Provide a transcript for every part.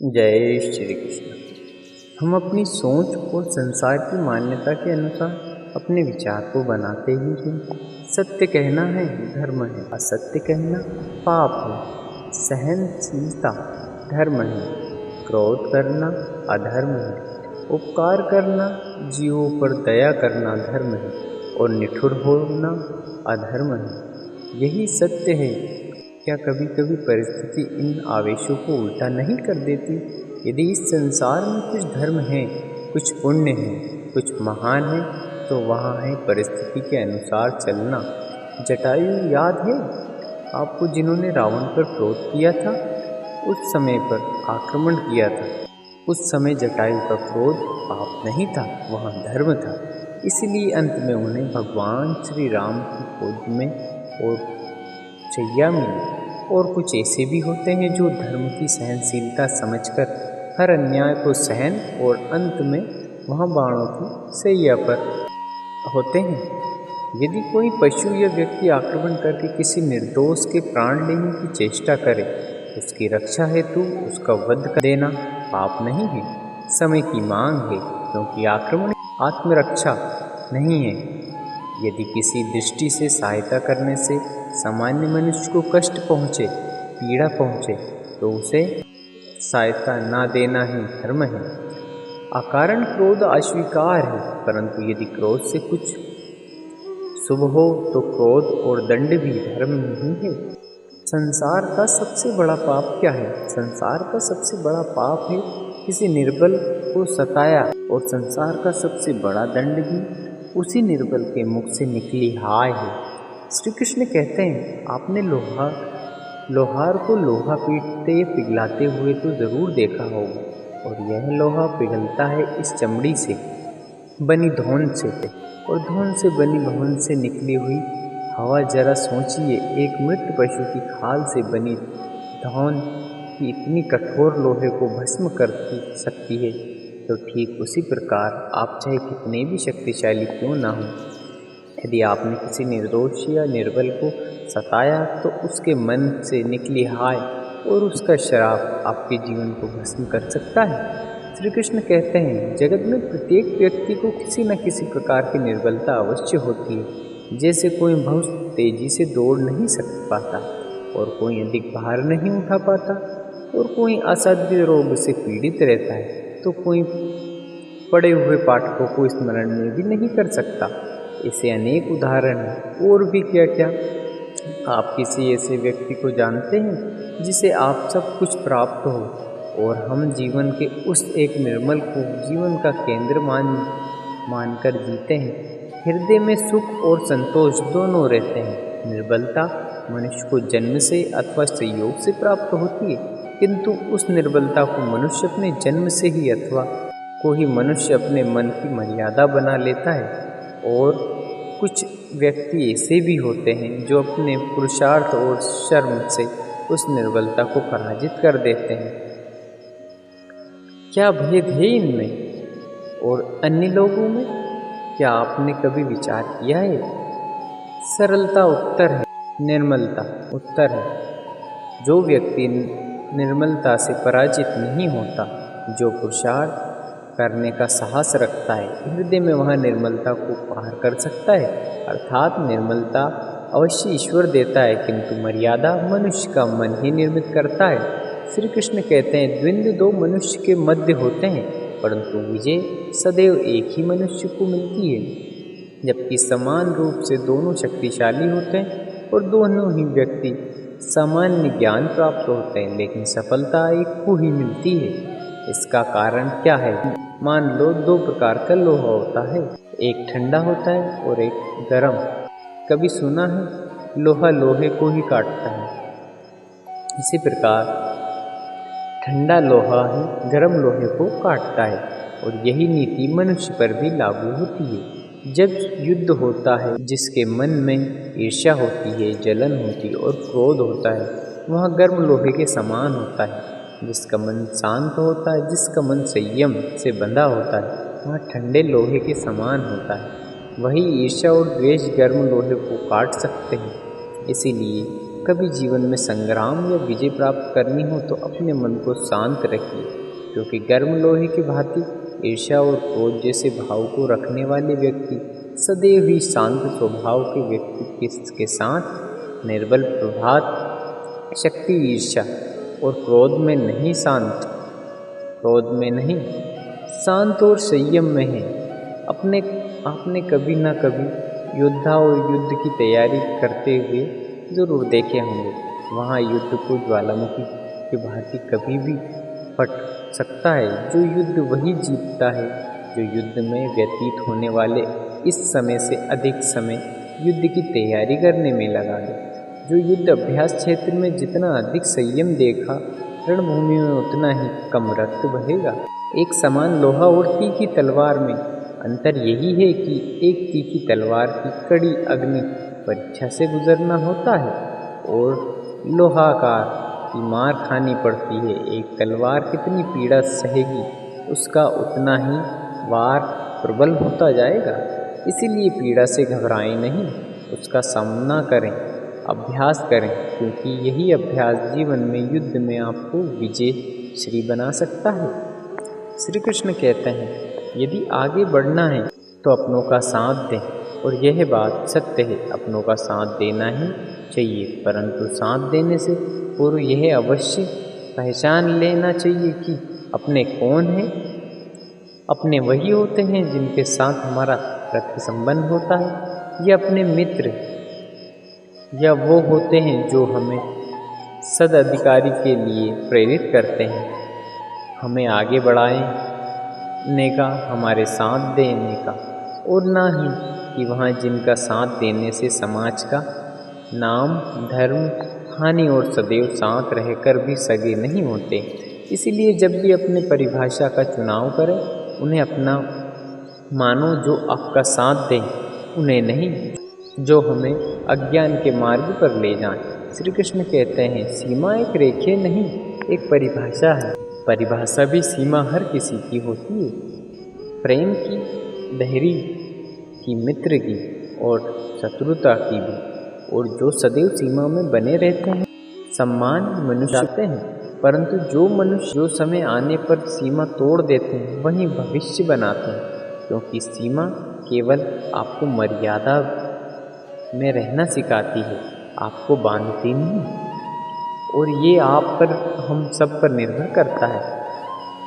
जय श्री कृष्ण। हम अपनी सोच और संसार की मान्यता के अनुसार अपने विचार को बनाते ही हैं। सत्य कहना है धर्म है, असत्य कहना पाप है। सहनशीलता धर्म है, क्रोध करना अधर्म है। उपकार करना, जीवों पर दया करना धर्म है और निठुर होना अधर्म है। यही सत्य है। क्या कभी कभी परिस्थिति इन आवेशों को उल्टा नहीं कर देती? यदि इस संसार में कुछ धर्म है, कुछ पुण्य है, कुछ महान है, तो वहाँ है परिस्थिति के अनुसार चलना। जटायु याद है आपको, जिन्होंने रावण पर क्रोध किया था, उस समय पर आक्रमण किया था। उस समय जटायु का क्रोध पाप नहीं था, वहाँ धर्म था। इसलिए अंत में उन्हें भगवान श्री राम की गोद में और चैया मिली। और कुछ ऐसे भी होते हैं जो धर्म की सहनशीलता समझकर हर अन्याय को सहन और अंत में वहाँ बाणों की सैया पर होते हैं। यदि कोई पशु या व्यक्ति आक्रमण करके किसी निर्दोष के प्राण लेने की चेष्टा करे, उसकी रक्षा हेतु उसका वध कर देना पाप नहीं है, समय की मांग है, क्योंकि आक्रमण आत्मरक्षा नहीं है। यदि किसी दृष्टि से सहायता करने से सामान्य मनुष्य को कष्ट पहुँचे, पीड़ा पहुँचे, तो उसे सहायता ना देना ही धर्म है। अकारण क्रोध अस्वीकार है, परंतु यदि क्रोध से कुछ शुभ हो तो क्रोध और दंड भी धर्म नहीं है। संसार का सबसे बड़ा पाप क्या है? संसार का सबसे बड़ा पाप है किसी निर्बल को सताया, और संसार का सबसे बड़ा दंड भी उसी निर्बल के मुख से निकली हाय है। श्री कृष्ण कहते हैं, आपने लोहार को लोहा पीटते या पिघलाते हुए तो जरूर देखा होगा, और यह लोहा पिघलता है इस चमड़ी से बनी धौन से, और धौन से बनी भवन से निकली हुई हवा। जरा सोचिए, एक मृत पशु की खाल से बनी धौन की इतनी कठोर लोहे को भस्म कर सकती है, तो ठीक उसी प्रकार आप चाहे कितने भी शक्तिशाली क्यों ना हो, यदि आपने किसी निर्दोष या निर्बल को सताया तो उसके मन से निकली हाय और उसका श्राप आपके जीवन को भस्म कर सकता है। श्री कृष्ण कहते हैं, जगत में प्रत्येक व्यक्ति को किसी न किसी प्रकार की निर्बलता अवश्य होती है। जैसे कोई बहुत तेजी से दौड़ नहीं पाता, और कोई अधिक भार नहीं उठा पाता, और कोई असाध्य रोग से पीड़ित रहता है, तो कोई पड़े हुए पाठकों को स्मरण में भी नहीं कर सकता। ऐसे अनेक उदाहरण हैं। और भी क्या क्या। आप किसी ऐसे व्यक्ति को जानते हैं जिसे आप सब कुछ प्राप्त हो, और हम जीवन के उस एक निर्मल को जीवन का केंद्र मानकर जीते हैं। हृदय में सुख और संतोष दोनों रहते हैं। निर्बलता मनुष्य को जन्म से अथवा संयोग से प्राप्त होती है, किंतु उस निर्बलता को मनुष्य अपने जन्म से ही अथवा कोई मनुष्य अपने मन की मर्यादा बना लेता है। और कुछ व्यक्ति ऐसे भी होते हैं जो अपने पुरुषार्थ और शर्म से उस निर्बलता को पराजित कर देते हैं। क्या भेद है इनमें और अन्य लोगों में? क्या आपने कभी विचार किया है? सरलता उत्तर है, निर्मलता उत्तर है। जो व्यक्ति निर्मलता से पराजित नहीं होता, जो पुरुषार्थ करने का साहस रखता है, हृदय में वह निर्मलता को पार कर सकता है। अर्थात निर्मलता अवश्य ईश्वर देता है, किंतु मर्यादा मनुष्य का मन ही निर्मित करता है। श्री कृष्ण कहते हैं, द्वंद्व दो मनुष्य के मध्य होते हैं, परंतु विजय सदैव एक ही मनुष्य को मिलती है। जबकि समान रूप से दोनों शक्तिशाली होते हैं और दोनों ही व्यक्ति सामान्य ज्ञान प्राप्त होते हैं, लेकिन सफलता एक को ही मिलती है। इसका कारण क्या है? मान लो दो प्रकार का लोहा होता है, एक ठंडा होता है और एक गर्म। कभी सुना है लोहा लोहे को ही काटता है? इसी प्रकार ठंडा लोहा ही गर्म लोहे को काटता है, और यही नीति मनुष्य पर भी लागू होती है। जब युद्ध होता है, जिसके मन में ईर्ष्या होती है, जलन होती है और क्रोध होता है, वहाँ गर्म लोहे के समान होता है। जिसका मन शांत होता है, जिसका मन संयम से बंधा होता है, वहाँ ठंडे लोहे के समान होता है। वही ईर्ष्या और द्वेष गर्म लोहे को काट सकते हैं। इसीलिए कभी जीवन में संग्राम या विजय प्राप्त करनी हो तो अपने मन को शांत रखिए, क्योंकि गर्म लोहे की भांति ईर्ष्या और क्रोध जैसे भाव को रखने वाले व्यक्ति सदैव ही शांत स्वभाव के व्यक्ति के साथ निर्बल प्रभात शक्ति ईर्ष्या और क्रोध में नहीं, शांत और संयम में है। आपने कभी ना कभी योद्धा और युद्ध की तैयारी करते हुए जरूर देखे होंगे। वहाँ युद्ध को ज्वालामुखी की भांति कभी भी फट सकता है। जो युद्ध वही जीतता है जो युद्ध में व्यतीत होने वाले इस समय से अधिक समय युद्ध की तैयारी करने में लगा दे। जो युद्ध अभ्यास क्षेत्र में जितना अधिक संयम देखा, रणभूमि में उतना ही कम रक्त बहेगा। एक समान लोहा और तीखी तलवार में अंतर यही है कि एक तीखी तलवार की कड़ी अग्नि परीक्षा से गुजरना होता है और लोहाकार की मार खानी पड़ती है। एक तलवार कितनी पीड़ा सहेगी, उसका उतना ही वार प्रबल होता जाएगा। इसीलिए पीड़ा से घबराएं नहीं, उसका सामना करें, अभ्यास करें, क्योंकि यही अभ्यास जीवन में युद्ध में आपको विजय श्री बना सकता है। श्री कृष्ण कहते हैं, यदि आगे बढ़ना है तो अपनों का साथ दें, और यह बात सत्य है, अपनों का साथ देना ही चाहिए, परंतु साथ देने से पूर्व यह अवश्य पहचान लेना चाहिए कि अपने कौन हैं। अपने वही होते हैं जिनके साथ हमारा रक्त संबंध होता है, या अपने मित्र, या वो होते हैं जो हमें सदाधिकारी के लिए प्रेरित करते हैं, हमें आगे बढ़ाने का, हमारे साथ देने का, और ना ही कि वहाँ जिनका साथ देने से समाज का नाम धर्म हानि और सदैव साथ रहकर भी सगे नहीं होते। इसीलिए जब भी अपने परिभाषा का चुनाव करें, उन्हें अपना मानो जो आपका साथ दें, उन्हें नहीं जो हमें अज्ञान के मार्ग पर ले जाएं। श्री कृष्ण कहते हैं, सीमा एक रेखा नहीं, एक परिभाषा है। परिभाषा भी सीमा हर किसी की होती है, प्रेम की, धैर्य की, मित्र की और शत्रुता की भी। और जो सदैव सीमा में बने रहते हैं, सम्मान मनुष्य चाहते हैं, परंतु जो मनुष्य जो समय आने पर सीमा तोड़ देते हैं, वही भविष्य बनाते हैं, क्योंकि सीमा केवल आपको मर्यादा में रहना सिखाती है, आपको बांधती नहीं। और ये आप पर, हम सब पर निर्भर करता है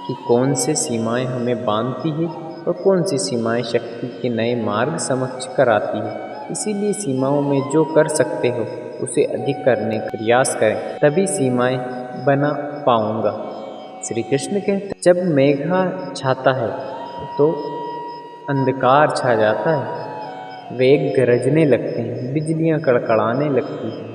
कि कौन से सीमाएं हमें बांधती है और कौन सी सीमाएं शक्ति के नए मार्ग समक्ष कराती है। इसीलिए सीमाओं में जो कर सकते हो उसे अधिक करने का प्रयास करें, तभी सीमाएं बना पाऊंगा। श्री कृष्ण कहते, जब मेघा छाता है तो अंधकार छा जाता है, वेग गरजने लगते हैं, बिजलियां कड़कड़ाने लगती हैं,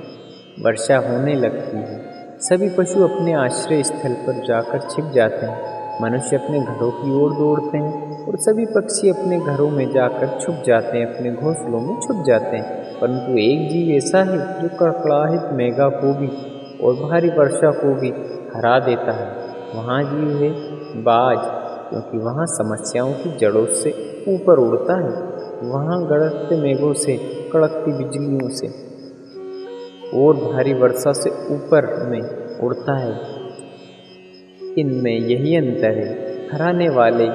वर्षा होने लगती है, सभी पशु अपने आश्रय स्थल पर जाकर छिप जाते हैं, मनुष्य अपने घरों की ओर दौड़ते हैं और सभी पक्षी अपने घरों में जाकर छुप जाते हैं, अपने घोंसलों में छुप जाते हैं। परंतु एक जीव ऐसा है जो कड़कड़ाहट मेघा को भी और भारी वर्षा को भी हरा देता है। वहाँ जीव है बाज, क्योंकि वहाँ समस्याओं की जड़ों से ऊपर उड़ता है, वहाँ गरजते मेघों से, कड़कती बिजलियों से और भारी वर्षा से ऊपर में उड़ता है। इनमें यही अंतर है, हराने वाले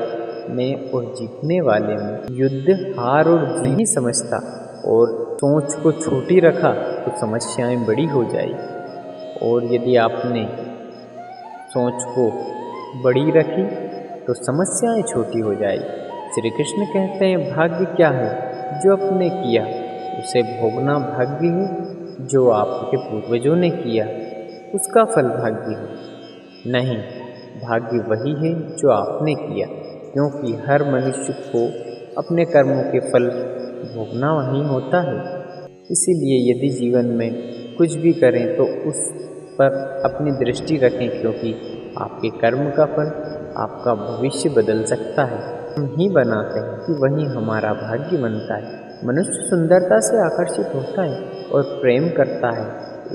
में और जीतने वाले में। युद्ध हार और जीत नहीं समझता, और सोच को छोटी रखा तो समस्याएं बड़ी हो जाएगी, और यदि आपने सोच को बड़ी रखी तो समस्याएं छोटी हो जाएगी। श्री कृष्ण कहते हैं, भाग्य क्या है? जो आपने किया उसे भोगना भाग्य है, जो आपके पूर्वजों ने किया उसका फल भाग्य है। नहीं, भाग्य वही है जो आपने किया, क्योंकि हर मनुष्य को अपने कर्मों के फल भोगना वही होता है। इसीलिए यदि जीवन में कुछ भी करें तो उस पर अपनी दृष्टि रखें, क्योंकि आपके कर्म का फल आपका भविष्य बदल सकता है। हम ही बनाते हैं कि वही हमारा भाग्य बनता है। मनुष्य सुंदरता से आकर्षित होता है और प्रेम करता है,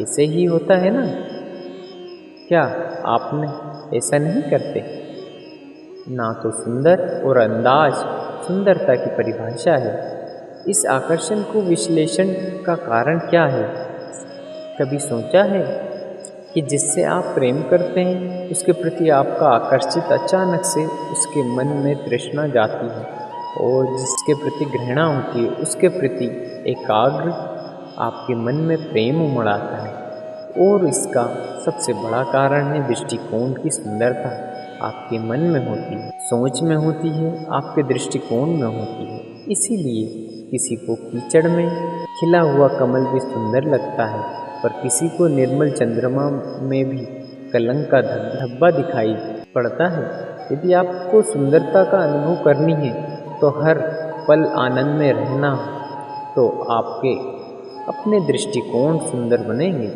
ऐसे ही होता है ना? क्या आपने ऐसा नहीं करते? ना तो सुंदर और अंदाज सुंदरता की परिभाषा है। इस आकर्षण को विश्लेषण का कारण क्या है? कभी सोचा है कि जिससे आप प्रेम करते हैं उसके प्रति आपका आकर्षित अचानक से उसके मन में तृष्णा जाती है, और जिसके प्रति घृणा होती है उसके प्रति एकाग्र आपके मन में प्रेम उमड़ आता है। और इसका सबसे बड़ा कारण है दृष्टिकोण की सुंदरता आपके मन में होती है, सोच में होती है, आपके दृष्टिकोण में होती है। इसीलिए किसी को कीचड़ में खिला हुआ कमल भी सुंदर लगता है, पर किसी को निर्मल चंद्रमा में भी कलंक का धब्बा दिखाई पड़ता है। यदि आपको सुंदरता का अनुभव करनी है तो हर पल आनंद में रहना, तो आपके अपने दृष्टिकोण सुंदर बनेंगे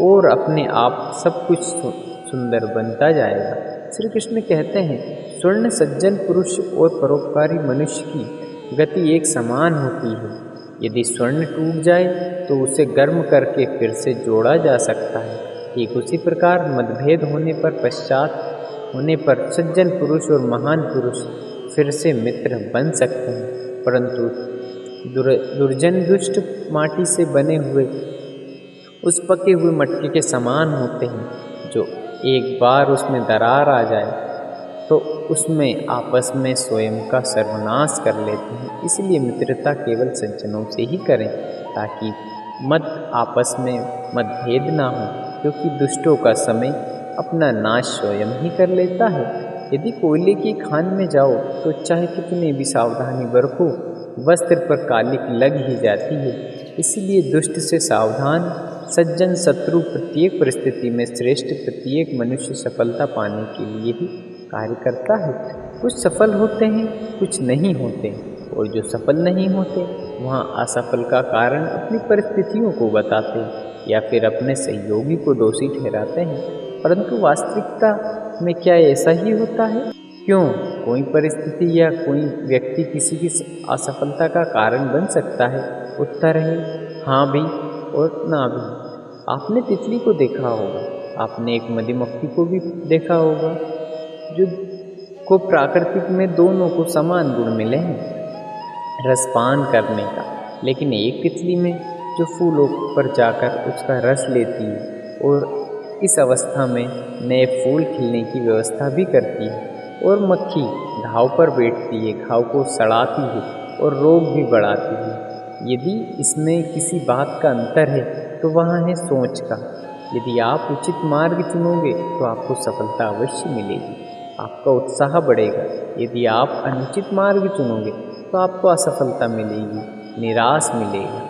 और अपने आप सब कुछ सुंदर बनता जाएगा। श्री कृष्ण कहते हैं, स्वर्ण सज्जन पुरुष और परोपकारी मनुष्य की गति एक समान होती है। यदि स्वर्ण टूट जाए तो उसे गर्म करके फिर से जोड़ा जा सकता है। ठीक उसी प्रकार मतभेद पश्चात होने पर सज्जन पुरुष और महान पुरुष फिर से मित्र बन सकते हैं, परंतु दुर्जन दुष्ट माटी से बने हुए उस पके हुए मटके के समान होते हैं, जो एक बार उसमें दरार आ जाए तो उसमें आपस में स्वयं का सर्वनाश कर लेते हैं। इसलिए मित्रता केवल सज्जनों से ही करें, ताकि आपस में मतभेद ना हो, क्योंकि दुष्टों का समय अपना नाश स्वयं ही कर लेता है। यदि कोयले की खान में जाओ तो चाहे कितनी भी सावधानी बरतो, वस्त्र पर कालिक लग ही जाती है। इसलिए दुष्ट से सावधान, सज्जन शत्रु प्रत्येक परिस्थिति में श्रेष्ठ प्रत्येक मनुष्य सफलता पाने के लिए ही कार्य करता है। कुछ सफल होते हैं, कुछ नहीं होते, और जो सफल नहीं होते वहाँ असफल का कारण अपनी परिस्थितियों को बताते हैं या फिर अपने सहयोगी को दोषी ठहराते हैं। परंतु वास्तविकता में क्या ऐसा ही होता है? क्यों कोई परिस्थिति या कोई व्यक्ति किसी की असफलता का कारण बन सकता है? उत्तर है हाँ भी और ना भी। आपने तितली को देखा होगा, आपने एक मधुमक्खी को भी देखा होगा, जो को प्राकृतिक में दोनों को समान गुण मिले हैं रसपान करने का, लेकिन एक तितली में जो फूलों पर जाकर उसका रस लेती है और इस अवस्था में नए फूल खिलने की व्यवस्था भी करती है, और मक्खी घाव पर बैठती है, घाव को सड़ाती है और रोग भी बढ़ाती है। यदि इसमें किसी बात का अंतर है तो वहाँ है सोच का। यदि आप उचित मार्ग चुनोगे तो आपको सफलता अवश्य मिलेगी, आपका उत्साह बढ़ेगा। यदि आप अनुचित मार्ग चुनोगे तो आपको असफलता मिलेगी, निराश मिलेगा।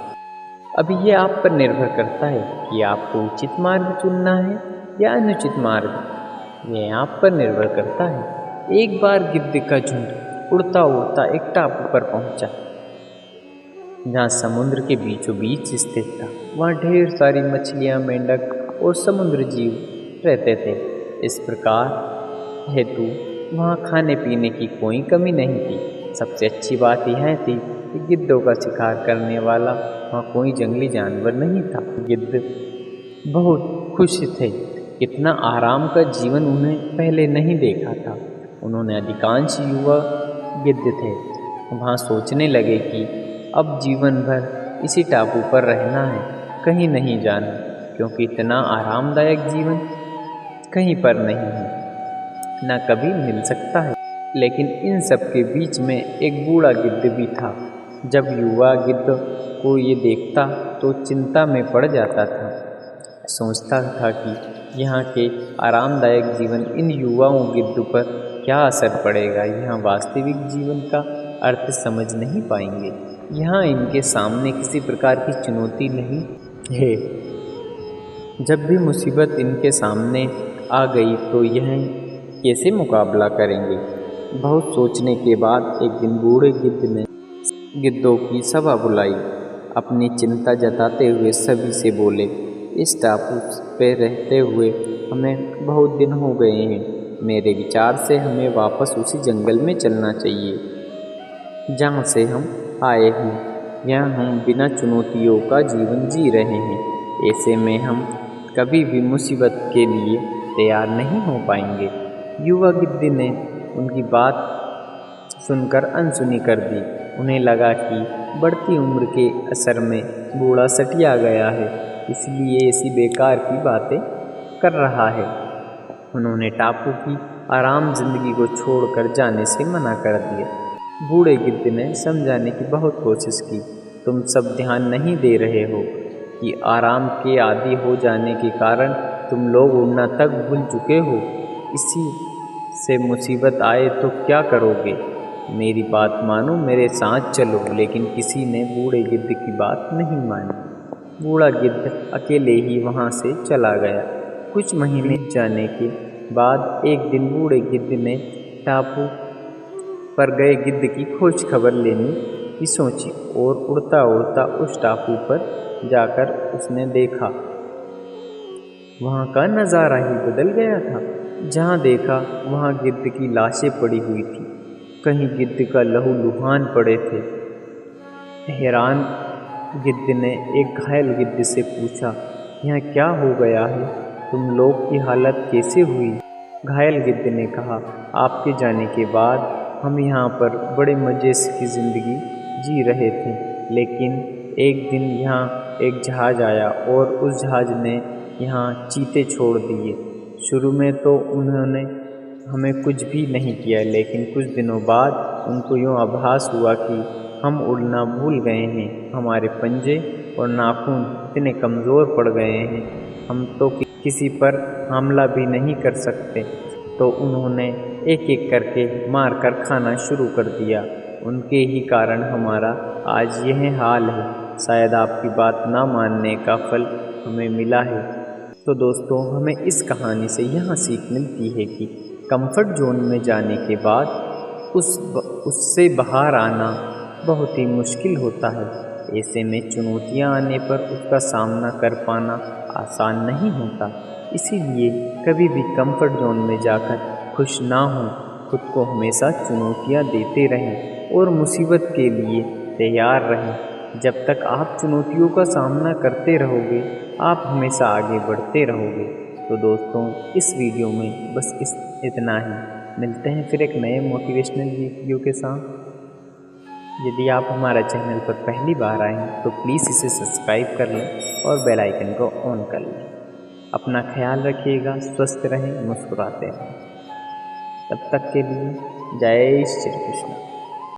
अब ये आप पर निर्भर करता है कि आपको उचित मार्ग चुनना है या अनुचित मार्ग। यह आप पर निर्भर करता है। एक बार गिद्ध का झुंड उड़ता उड़ता एक टापू पर पहुंचा, जहाँ समुद्र के बीचों बीच स्थित था। वहाँ ढेर सारी मछलियाँ, मेंढक और समुद्र जीव रहते थे। इस प्रकार हेतु वहाँ खाने पीने की कोई कमी नहीं थी। सबसे अच्छी बात यह थी कि गिद्धों का शिकार करने वाला वहाँ कोई जंगली जानवर नहीं था। गिद्ध बहुत खुश थे। इतना आराम का जीवन उन्हें पहले नहीं देखा था। उन्होंने अधिकांश युवा गिद्ध थे वहाँ सोचने लगे कि अब जीवन भर इसी टापू पर रहना है, कहीं नहीं जाना, क्योंकि इतना आरामदायक जीवन कहीं पर नहीं है, न कभी मिल सकता है। लेकिन इन सब के बीच में एक बूढ़ा गिद्ध भी था। जब युवा गिद्ध को ये देखता तो चिंता में पड़ जाता था। सोचता था कि यहाँ के आरामदायक जीवन इन युवाओं गिद्ध पर क्या असर पड़ेगा। यहाँ वास्तविक जीवन का अर्थ समझ नहीं पाएंगे। यहाँ इनके सामने किसी प्रकार की चुनौती नहीं है। जब भी मुसीबत इनके सामने आ गई तो यह कैसे मुकाबला करेंगे। बहुत सोचने के बाद एक दिन बूढ़े गिद्ध ने गिद्धों की सभा बुलाई। अपनी चिंता जताते हुए सभी से बोले, इस टापू पे रहते हुए हमें बहुत दिन हो गए हैं। मेरे विचार से हमें वापस उसी जंगल में चलना चाहिए जहाँ से हम आए हैं। यहाँ हम बिना चुनौतियों का जीवन जी रहे हैं। ऐसे में हम कभी भी मुसीबत के लिए तैयार नहीं हो पाएंगे। युवा गिद्ध ने उनकी बात सुनकर अनसुनी कर दी। उन्हें लगा कि बढ़ती उम्र के असर में बूढ़ा सटिया गया है इसलिए ऐसी बेकार की बातें कर रहा है। उन्होंने टापू की आराम जिंदगी को छोड़कर जाने से मना कर दिया। बूढ़े गिद्ध ने समझाने की बहुत कोशिश की। तुम सब ध्यान नहीं दे रहे हो कि आराम के आदी हो जाने के कारण तुम लोग उड़ना तक भूल चुके हो। इसी से मुसीबत आए तो क्या करोगे? मेरी बात मानो, मेरे साथ चलो। लेकिन किसी ने बूढ़े गिद्ध की बात नहीं मानी। बूढ़ा गिद्ध अकेले ही वहाँ से चला गया। कुछ महीने जाने के बाद एक दिन बूढ़े गिद्ध ने टापू पर गए गिद्ध की खोज खबर लेने की सोची और उड़ता उड़ता उस टापू पर जाकर उसने देखा, वहाँ का नज़ारा ही बदल गया था। जहाँ देखा वहाँ गिद्ध की लाशें पड़ी हुई थी। कहीं गिद्ध का लहू लुहान पड़े थे। हैरान गिद्ध ने एक घायल गिद्ध से पूछा, यहाँ क्या हो गया है? तुम लोग की हालत कैसे हुई? घायल गिद्ध ने कहा, आपके जाने के बाद हम यहाँ पर बड़े मज़े की ज़िंदगी जी रहे थे, लेकिन एक दिन यहाँ एक जहाज़ आया और उस जहाज़ ने यहाँ चीते छोड़ दिए। शुरू में तो उन्होंने हमें कुछ भी नहीं किया, लेकिन कुछ दिनों बाद उनको यूँ आभास हुआ कि हम उड़ना भूल गए हैं। हमारे पंजे और नाखून इतने कमज़ोर पड़ गए हैं, हम तो किसी पर हमला भी नहीं कर सकते। तो उन्होंने एक एक करके मार कर खाना शुरू कर दिया। उनके ही कारण हमारा आज यह हाल है। शायद आपकी बात ना मानने का फल हमें मिला है। तो दोस्तों, हमें इस कहानी से यहाँ सीख मिलती है कि कंफर्ट जोन में जाने के बाद उससे बाहर आना बहुत ही मुश्किल होता है। ऐसे में चुनौतियाँ आने पर उसका सामना कर पाना आसान नहीं होता। इसीलिए कभी भी कंफर्ट जोन में जाकर खुश ना हों, खुद को हमेशा चुनौतियाँ देते रहें और मुसीबत के लिए तैयार रहें। जब तक आप चुनौतियों का सामना करते रहोगे, आप हमेशा आगे बढ़ते रहोगे। तो दोस्तों, इस वीडियो में बस इतना ही। मिलते हैं फिर एक नए मोटिवेशनल वीडियो के साथ। यदि आप हमारा चैनल पर पहली बार आए हैं तो प्लीज़ इसे सब्सक्राइब कर लें और बेल आइकन को ऑन कर लें। अपना ख्याल रखिएगा, स्वस्थ रहें, मुस्कुराते रहें। तब तक के लिए जय श्री कृष्ण।